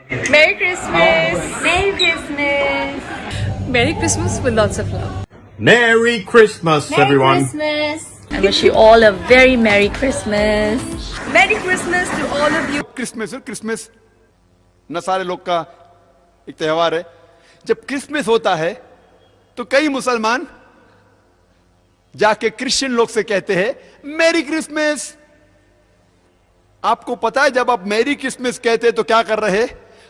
Merry Christmas! Merry Christmas! Merry Christmas with lots of love. Merry Christmas, Merry everyone. Christmas! I wish you all a very Merry Christmas. Merry Christmas to all of you! Christmas न सारे लोग का एक त्यौहार है। जब Christmas होता है तो कई मुसलमान जाके क्रिश्चियन लोग से कहते हैं मैरी क्रिसमस। आपको पता है जब आप मैरी क्रिसमस कहते हैं तो क्या कर रहे हैं?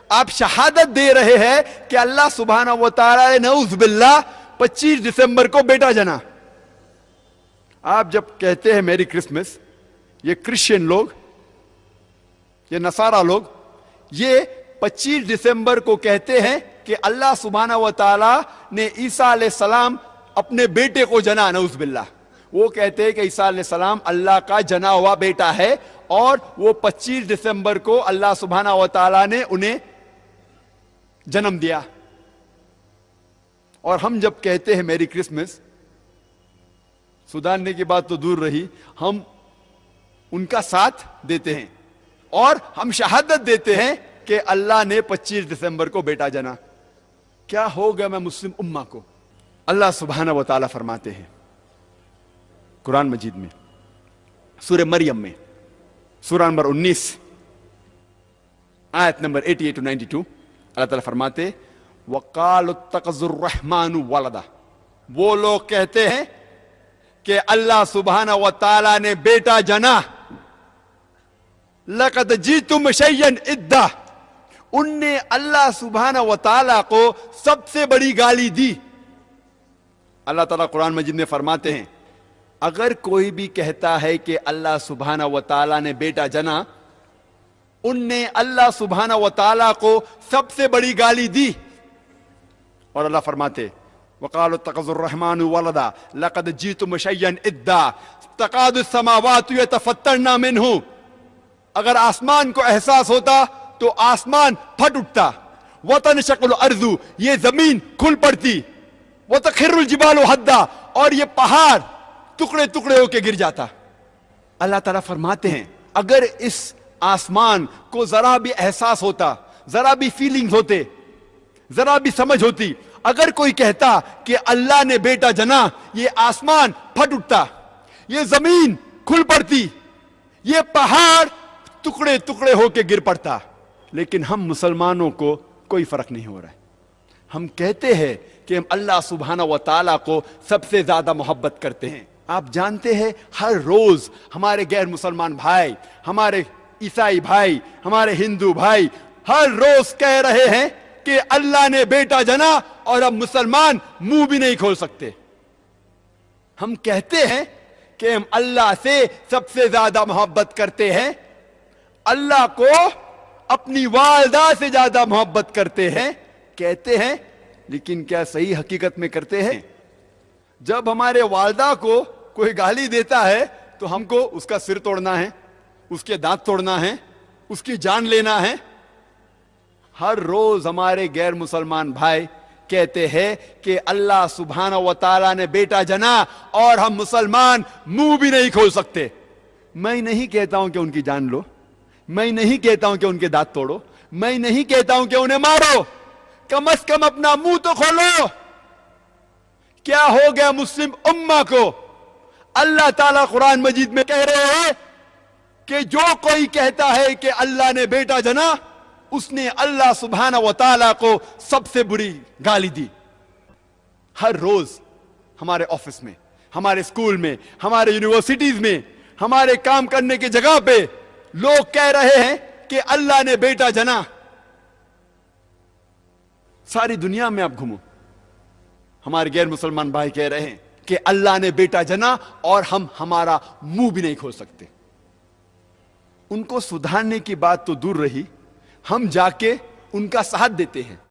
आप शहादत दे रहे हैं कि अल्लाह सुब्हाना व तआला ने नऊज़ बिल्लाह 25 दिसंबर को बेटा जना। आप जब कहते हैं मैरी क्रिसमस, ये क्रिश्चियन लोग, ये नसारा लोग, ये 25 दिसंबर को कहते हैं कि अल्लाह सुब्हाना व तआला ने ईसा अलैहिस्सलाम अपने बेटे को जना। नऊज़ बिल्लाह। वो कहते हैं कि ईसा अलैहिस्सलाम अल्लाह का जना हुआ बेटा है और वो 25 दिसंबर को अल्लाह सुब्हाना व तआला ने उन्हें जन्म दिया। और हम जब कहते हैं मैरी क्रिसमस, सुधारने की बात तो दूर रही, हम उनका साथ देते हैं और हम शहादत देते हैं कि अल्लाह ने 25 दिसंबर को बेटा जना। क्या हो गया मैं मुस्लिम उम्मा को? अल्लाह सुब्हाना व तआला फरमाते हैं कुरान मजीद में, सूरह मरियम में, सूरह नंबर 19 आयत नंबर 88 to 92, अल्लाह ताला फरमाते वक़ालु इत्तख़ज़ुर रहमानु वलदा। वो लोग कहते हैं कि अल्लाह सुब्हाना व तआला ने बेटा जना। लक़द जीतुम शैयन इद्दा। उनने अल्लाह सुब्हाना व तआला को सबसे बड़ी गाली दी। अल्लाह ताला कुरान मजीद में फरमाते हैं अगर कोई भी कहता है कि अल्लाह सुब्हाना व तआला ने बेटा जना, उनने अल्लाह सुब्हाना व तआला को सबसे बड़ी गाली दी। और अल्लाह फरमाते वक़ालु इत्तख़ज़ुर रहमानु वलदा लक़द जीतुम शैयन इद्दा तक़ादु समावातु यतफ़त्तरना मिन्हु। अगर आसमान को एहसास होता तो आसमान फट उठता। वतनशक़्क़ुल अर्ज़ु, ये जमीन खुल पड़ती। वतख़िर्रुल जिबालु हद्दा, और ये पहाड़ टुकड़े टुकड़े होके गिर जाता। अल्लाह ताला फरमाते हैं अगर इस आसमान को जरा भी एहसास होता, जरा भी फीलिंग्स होते, जरा भी समझ होती, अगर कोई कहता कि अल्लाह ने बेटा जना, ये आसमान फट उठता, ये जमीन खुल पड़ती, ये पहाड़ टुकड़े टुकड़े होके गिर पड़ता। लेकिन हम मुसलमानों को कोई फर्क नहीं हो रहा है। हम कहते हैं कि हम अल्लाह सुब्हाना व तआला को सबसे ज्यादा मोहब्बत करते हैं। आप जानते हैं हर रोज हमारे गैर मुसलमान भाई, हमारे ईसाई भाई, हमारे हिंदू भाई हर रोज कह रहे हैं कि अल्लाह ने बेटा जना, और अब मुसलमान मुंह भी नहीं खोल सकते। हम कहते हैं कि हम अल्लाह से सबसे ज्यादा मोहब्बत करते हैं, अल्लाह को अपनी वालदा से ज्यादा मोहब्बत करते हैं, कहते हैं, लेकिन क्या सही हकीकत में करते हैं? जब हमारे वालदा को कोई गाली देता है तो हमको उसका सिर तोड़ना है, उसके दांत तोड़ना है, उसकी जान लेना है। हर रोज हमारे गैर मुसलमान भाई कहते हैं कि अल्लाह सुब्हाना व तआला ने बेटा जना, और हम मुसलमान मुंह भी नहीं खोल सकते। मैं नहीं कहता हूं कि उनकी जान लो, मैं नहीं कहता हूं कि उनके दांत तोड़ो, मैं नहीं कहता हूं कि उन्हें मारो, कम से कम अपना मुंह तो खोलो। क्या हो गया मुस्लिम उम्मा को? अल्लाह ताला कुरान मजीद में कह रहे हैं कि जो कोई कहता है कि अल्लाह ने बेटा जना, उसने अल्लाह सुब्हाना व तआला को सबसे बुरी गाली दी। हर रोज हमारे ऑफिस में, हमारे स्कूल में, हमारे यूनिवर्सिटीज में, हमारे काम करने की जगह पे लोग कह रहे हैं कि अल्लाह ने बेटा जना। सारी दुनिया में आप घूमो, हमारे गैर मुसलमान भाई कह रहे हैं कि अल्लाह ने बेटा जना, और हम हमारा मुंह भी नहीं खोल सकते। उनको सुधारने की बात तो दूर रही, हम जाके उनका साथ देते हैं।